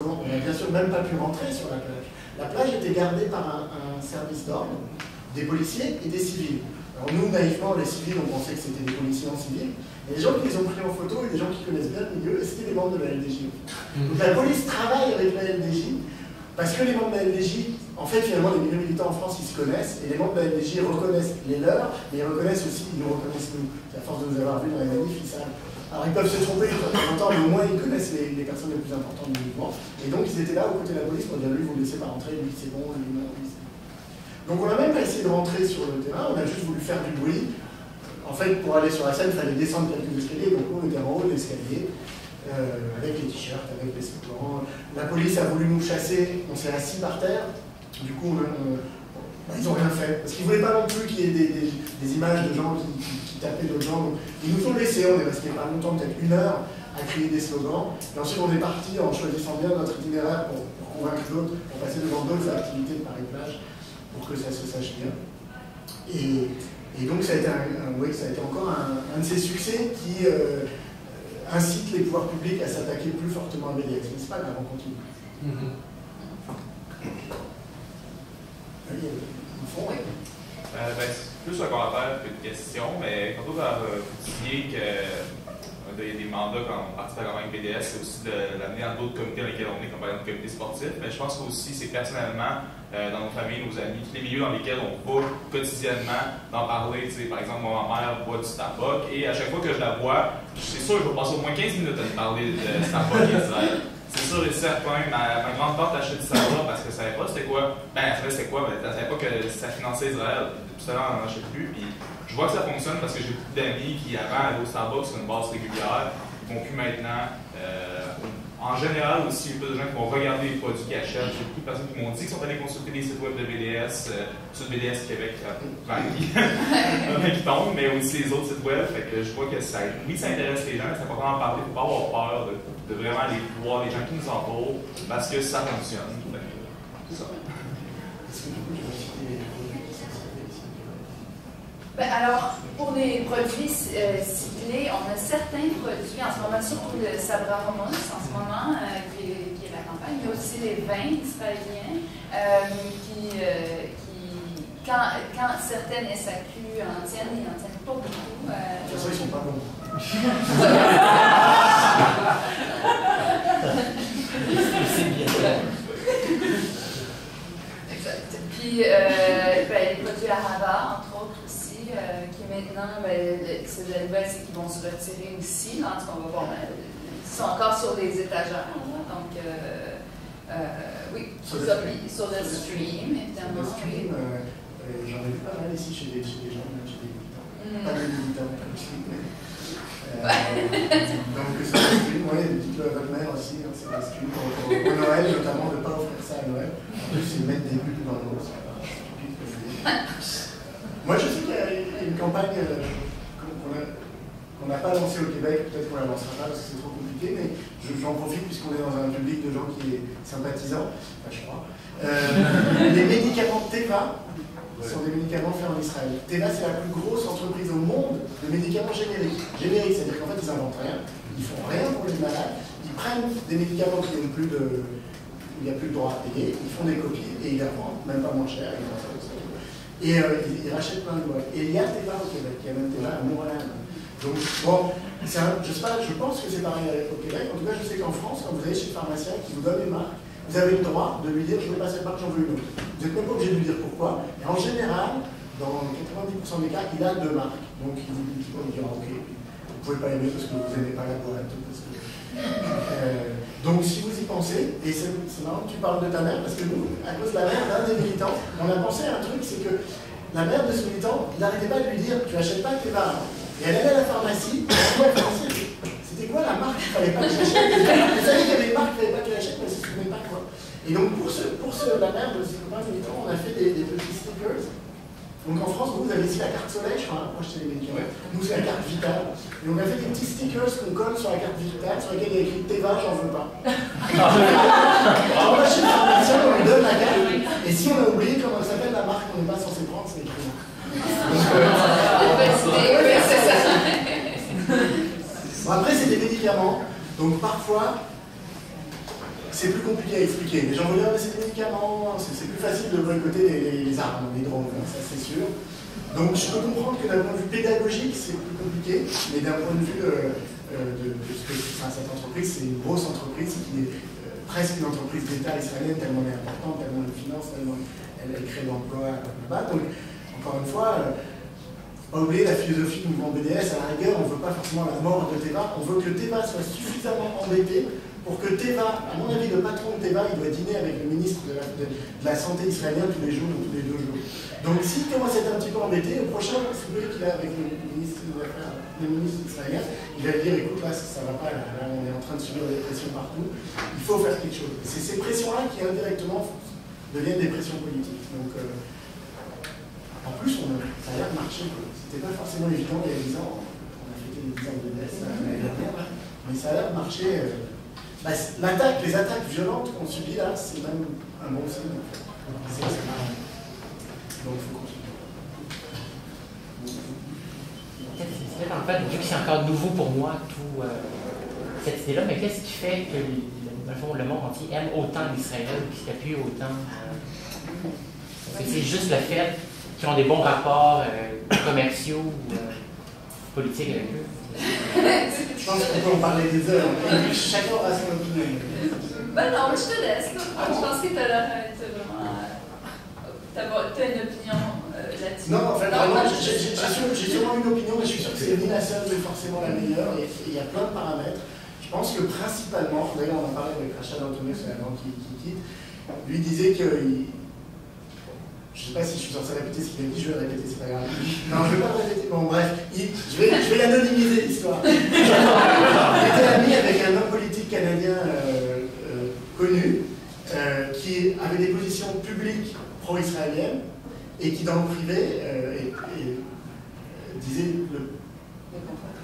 On n'a bien sûr même pas pu rentrer sur la plage. La plage était gardée par un service d'ordre, des policiers et des civils. Alors nous, naïvement, les civils, on pensait que c'était des policiers en civil. Et les gens qui les ont pris en photo et des gens qui connaissent bien le milieu, c'était des membres de la LDJ. Donc la police travaille avec la LDJ, parce que les membres de la LDJ, en fait, finalement, les milieux militants en France, ils se connaissent, et les membres de la LDJ reconnaissent les leurs, mais ils reconnaissent aussi, ils nous reconnaissent nous. À force de nous avoir vus dans les manifs, ils savent. Alors ils peuvent se tromper de temps en temps, mais au moins ils connaissent les personnes les plus importantes du mouvement. Et donc ils étaient là aux côtés de la police pour dire lui vous ne laissez pas rentrer, lui c'est bon, lui non, lui c'est bon. Donc on n'a même pas essayé de rentrer sur le terrain, on a juste voulu faire du bruit. En fait pour aller sur la scène il fallait descendre quelques escaliers, donc on était en haut de l'escalier, avec les t-shirts, avec les slogans. La police a voulu nous chasser, on s'est assis par terre, du coup ils n'ont rien fait, parce qu'ils ne voulaient pas non plus qu'il y ait des images de gens qui tapaient d'autres gens. Donc, ils nous ont laissés, on est resté pas longtemps, peut-être 1 heure, à crier des slogans. Et ensuite on est parti en choisissant bien notre itinéraire pour convaincre d'autres, pour passer devant d'autres activités de Paris-Plage, pour que ça se sache bien. Et donc ça a été, oui, ça a été encore un de ces succès qui incite les pouvoirs publics à s'attaquer plus fortement à BDS. Mais c'est pas grave, on continue. Au fond, oui. Plus un commentaire qu'une question, mais quand vous disiez qu'il y a des mandats quand on participe à la campagne BDS, c'est aussi de l'amener dans d'autres comités dans lesquels on est, comme par exemple le comité sportif, mais je pense qu'aussi c'est personnellement, dans nos familles, nos amis, tous les milieux dans lesquels on va quotidiennement d'en parler. Par exemple, moi, ma mère boit du Starbucks, et à chaque fois que je la bois, c'est sûr que je vais passer au moins 15 minutes à lui parler de Starbucks d'Israël. C'est sûr et certain. Ma grande-tante achète du Starbucks parce que ça savait pas c'était quoi. Ben, elle savait c'était quoi, mais elle savait pas que ça finançait Israël. Depuis ça, on n'en achète plus. Puis, je vois que ça fonctionne parce que j'ai beaucoup d'amis qui, avant, allaient au Starbucks sur une base régulière, qui vont plus maintenant. En général aussi, il y a pas de gens qui vont regarder les produits qu'ils achètent. J'ai beaucoup de personnes qui m'ont dit qu'ils sont allés consulter les sites web de BDS, sur BDS Québec, qui tombe, mais aussi les autres sites web. Fait que je vois que ça, oui, ça intéresse les gens, mais c'est important d'en parler. Il ne faut pas avoir peur de vraiment aller voir les gens qui nous entourent parce que ça fonctionne. C'est ça. Ben alors, pour les produits ciblés, on a certains produits, en ce moment, surtout le Sabra Hummus, en ce moment, qui est la campagne. Il y a aussi les vins israéliens, quand certaines SAQ en tiennent, ils n'en tiennent pas beaucoup. De toute façon, ils ne sont pas bons. Exact. Puis, les produits Ahava, entre autres aussi, qui maintenant, c'est de la nouvelle, c'est qu'ils vont se retirer aussi. En tout cas, on va voir, ils sont encore sur les étagères. Donc, oui, sur le stream, évidemment. J'en ai vu pas mal ici chez des gens, même chez des militants. Pas des militants comme ici, mais. Donc, c'est le stream, oui, dites-le à votre mère aussi, hein, c'est le stream pour Noël, notamment, de ne pas offrir ça à Noël. En plus, c'est mettre des bulles dans l'eau, c'est pas stupide que je dis. Moi, je sais qu'il y a une campagne qu'on n'a pas lancée au Québec, peut-être qu'on la lancera pas parce que c'est trop compliqué, mais j'en profite puisqu'on est dans un public de gens qui est sympathisant, enfin, je crois. Les médicaments Teva sont des médicaments faits en Israël. Teva, c'est la plus grosse entreprise au monde de médicaments génériques. Génériques, c'est-à-dire qu'en fait, ils n'inventent rien, ils font rien pour les malades, ils prennent des médicaments qui n'ont plus de... il n'y a plus de droit à payer, ils font des copies et ils les revendent, même pas moins cher, et ils rachètent plein de boîtes. Et il y a Teva au Québec, il y a même Teva à Montréal. Donc, bon, je sais pas, je pense que c'est pareil au Québec. En tout cas, je sais qu'en France, quand vous allez chez le pharmacien qui vous donne une marque, vous avez le droit de lui dire je ne veux pas cette marque, j'en veux une autre. Vous n'êtes même pas obligé de lui dire pourquoi. Et en général, dans 90% des cas, il a 2 marques. Donc il vous dit quoi, il dira ok, vous ne pouvez pas aimer parce que vous n'aimez pas la boîte. Donc si vous y pensez, et c'est marrant que tu parles de ta mère, parce que nous, à cause de la mère d'un des militants, on a pensé à un truc, c'est que la mère de ce militant, il n'arrêtait pas de lui dire tu n'achètes pas tes barres. Et elle allait à la pharmacie, c'était quoi la marque qu'il ne fallait pas que j'achète? Vous savez qu'il y avait des marques qu'il ne fallait pas que j'achète, mais elle ne se souvenait pas quoi. Et donc pour la mère de ce copain militant, on a fait des petits stickers. Donc en France, vous avez ici la carte soleil, je crois, moi j'étais les médicaments. Nous c'est la carte vitale. Et on a fait des petits stickers qu'on colle sur la carte vitale, sur lesquels il y a écrit Teva, j'en veux pas. Alors là, chez le pharmacien, on lui donne la carte, et si on a oublié comment s'appelle la marque qu'on n'est pas censé prendre, c'est écrit. Bon, après, c'est des médicaments, donc parfois, c'est plus compliqué à expliquer. Les gens vont dire, mais c'est des médicaments, c'est plus facile de boycotter les armes, les drones, ça c'est sûr. Donc je peux comprendre que d'un point de vue pédagogique, c'est plus compliqué, mais d'un point de vue cette entreprise, c'est une grosse entreprise qui est presque une entreprise d'État israélienne, tellement elle est importante, tellement elle finance, tellement elle crée de l'emploi là-bas. Donc, encore une fois, pas oublier la philosophie du mouvement BDS, à la rigueur, on ne veut pas forcément la mort de Teva, on veut que Teva soit suffisamment embêté pour que Teva, à mon avis, le patron de Teva, il doit dîner avec le ministre de la Santé israélien tous les jours ou tous les 2 jours. Donc s'il commence à être un petit peu embêté, au prochain souper qu'il a avec le ministre israélien, il va lui dire, écoute, là, ça ne va pas, là, on est en train de subir des pressions partout, il faut faire quelque chose. C'est ces pressions-là qui, indirectement, deviennent des pressions politiques. Donc, en plus, ça a l'air de marcher. C'était pas forcément évident il y a 10 ans. On a fêté les 10 ans de BDS l'année dernière, mais ça a l'air de marcher. Les attaques violentes qu'on subit là, c'est même un bon signe. Donc il faut continuer. En fait, vu que c'est encore nouveau pour moi, tout cette idée-là, mais qu'est-ce qui fait que le monde entier aime autant l'Israël, qui s'appuie autant? Est-ce que c'est juste le fait qu'ils ont des bons rapports commerciaux ou politiques avec eux? Je pense qu'on peut en parler des heures. Chacun aura son opinion. Ben non, mais je te laisse. Je pense que tu as une opinion là-dessus. Non, en fait, j'ai sûrement une opinion, mais je suis sûr que c'est ni la seule, ni forcément la meilleure. Et il y a plein de paramètres. Je pense que principalement, d'ailleurs on en parlait avec Rachel Antonus avant qu'il quitte, lui disait que je ne sais pas si je suis censé répéter ce qu'il a dit, je vais le répéter, c'est pas grave. Non, je ne vais pas le répéter. Bon, bref, je vais anonymiser l'histoire. Il était ami avec un homme politique canadien connu, qui avait des positions publiques pro-israéliennes, et qui, dans le privé, disait le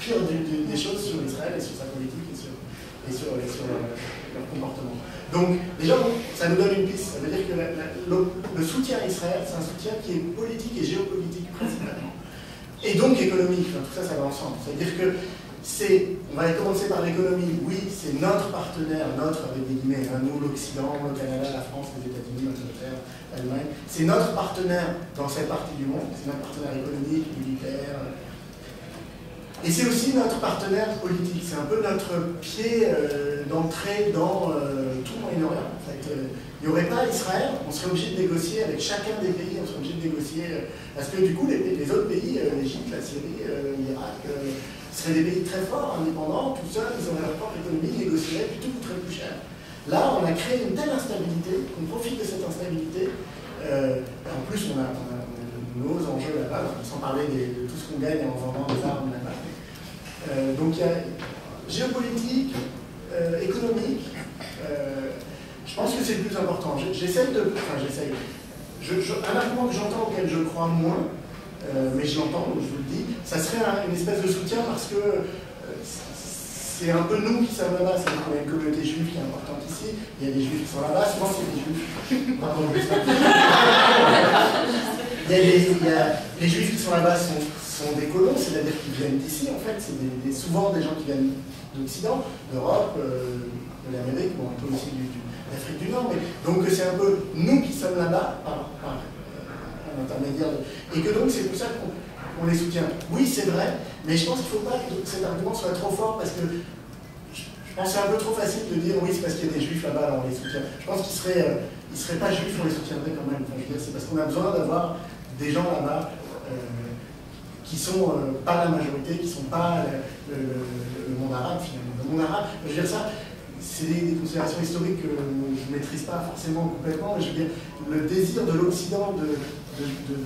pire des choses sur Israël et sur sa politique et sur leur comportement. Donc, déjà, ça nous donne une piste. Ça veut dire que le soutien à Israël, c'est un soutien qui est politique et géopolitique principalement. Et donc économique. Enfin, tout ça, ça va ensemble. C'est-à-dire que on va commencer par l'économie. Oui, c'est notre partenaire, avec des guillemets, hein, nous, l'Occident, le Canada, la France, les États-Unis, l'Angleterre, l'Allemagne. C'est notre partenaire dans cette partie du monde. C'est notre partenaire économique, militaire. Et c'est aussi notre partenaire politique, c'est un peu notre pied d'entrée dans tout le Moyen-Orient. En fait, il n'y aurait pas Israël, on serait obligé de négocier avec chacun des pays, on serait obligé de négocier, parce que du coup les autres pays, l'Égypte, la Syrie, l'Irak, seraient des pays très forts, indépendants, tout seuls, ils auraient leur propre économie, négocieraient, puis tout coûterait plus cher. Là, on a créé une telle instabilité, on profite de cette instabilité, en plus on a nos enjeux là-bas, sans parler de tout ce qu'on gagne en vendant des armes là-bas. Donc il y a géopolitique, économique, je pense que c'est le plus important. Un argument que j'entends auquel je crois moins, mais je l'entends, donc je vous le dis, ça serait une espèce de soutien parce que c'est un peu nous qui sommes là-bas, c'est-à-dire qu'on a une communauté juive qui est importante ici, il y a des juifs qui sont là-bas, souvent c'est des juifs. Pardon, les juifs qui sont là-bas sont des colons, c'est-à-dire qu'ils viennent d'ici en fait, c'est souvent des gens qui viennent d'Occident, d'Europe, de l'Amérique, bon, un peu aussi d'Afrique du Nord, mais donc c'est un peu nous qui sommes là-bas par un intermédiaire, et que donc c'est pour ça qu'on les soutient. Oui, c'est vrai, mais je pense qu'il ne faut pas que cet argument soit trop fort, parce que je pense que c'est un peu trop facile de dire oui, c'est parce qu'il y a des juifs là-bas, alors on les soutient. Je pense qu'ils ne seraient pas juifs, on les soutiendrait quand même. Enfin, je veux dire, c'est parce qu'on a besoin d'avoir des gens là-bas qui sont pas la majorité, qui ne sont pas le monde arabe finalement. Le monde arabe, je veux dire ça, c'est des considérations historiques que je ne maîtrise pas forcément complètement, mais je veux dire, le désir de l'Occident de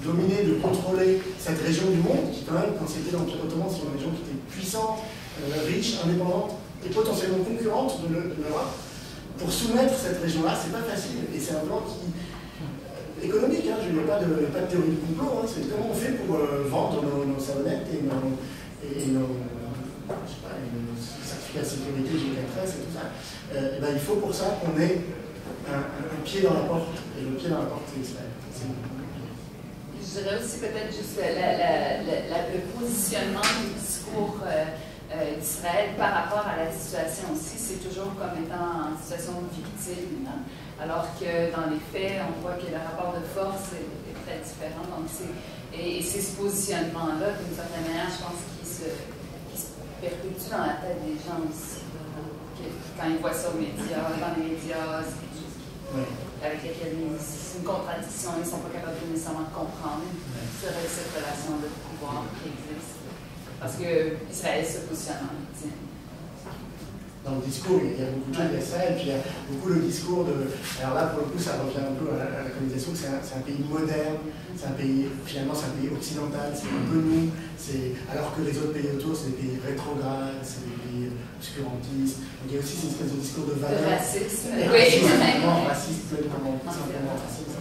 dominer, de contrôler cette région du monde, qui quand même, quand c'était l'Empire ottoman, c'est une région qui était puissante, riche, indépendante et potentiellement concurrente de l'Europe. Pour soumettre cette région-là, c'est pas facile, et c'est un plan qui économique, hein, je n'ai pas de théorie du complot, hein, c'est comment on fait pour vendre nos savonnettes et nos certificats de sécurité G4S et tout ça. Et ben, il faut pour ça qu'on ait un pied dans la porte, et le pied dans la porte, c'est Israël. Je dirais aussi peut-être juste le positionnement du discours d'Israël par rapport à la situation aussi, c'est toujours comme étant en situation de victime, hein, alors que dans les faits, on voit que le rapport de force est très différent. Donc et c'est ce positionnement-là, d'une certaine manière, je pense qu'il se perpétue dans la tête des gens aussi. Quand ils voient ça aux médias, dans les médias, c'est quelque chose avec lesquels c'est une contradiction, ils ne sont pas capables de nécessairement comprendre cette relation de pouvoir qui existe. Parce que Israël se positionne en victime. Dans le discours, il y a beaucoup de choses, il y a ça, et puis il y a beaucoup le discours de. Alors là, pour le coup, ça revient un peu à la colonisation, que c'est un pays moderne, c'est un pays, finalement, c'est un pays occidental, c'est un peu nous, alors que les autres pays autour, c'est des pays rétrogrades, c'est des pays obscurantistes. Donc il y a aussi cette espèce de discours de valeur. De racisme. Et Oui. vraiment raciste, simplement raciste.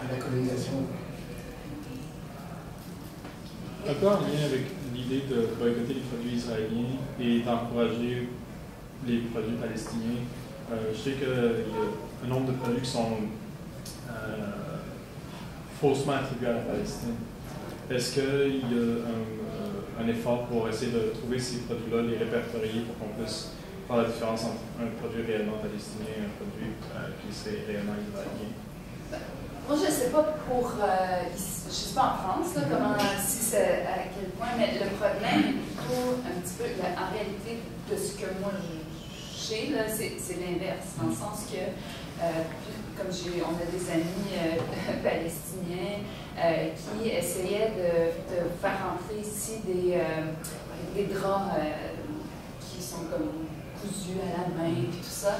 La colonisation. Un peu en lien avec l'idée de boycotter les produits israéliens et d'encourager les produits palestiniens, je sais qu'il y a un nombre de produits qui sont faussement attribués à la Palestine. Est-ce qu'il y a un effort pour essayer de trouver ces produits-là, les répertorier pour qu'on puisse faire la différence entre un produit réellement palestinien et un produit qui serait réellement israélien? Moi, je ne sais pas pour. Je ne sais pas en France, là, comment, si c'est à quel point, mais le problème est plutôt un petit peu. En réalité, de ce que moi j'ai, c'est l'inverse, dans le sens que, comme on a des amis palestiniens qui essayaient de faire entrer ici des draps qui sont comme cousus à la main, et tout ça.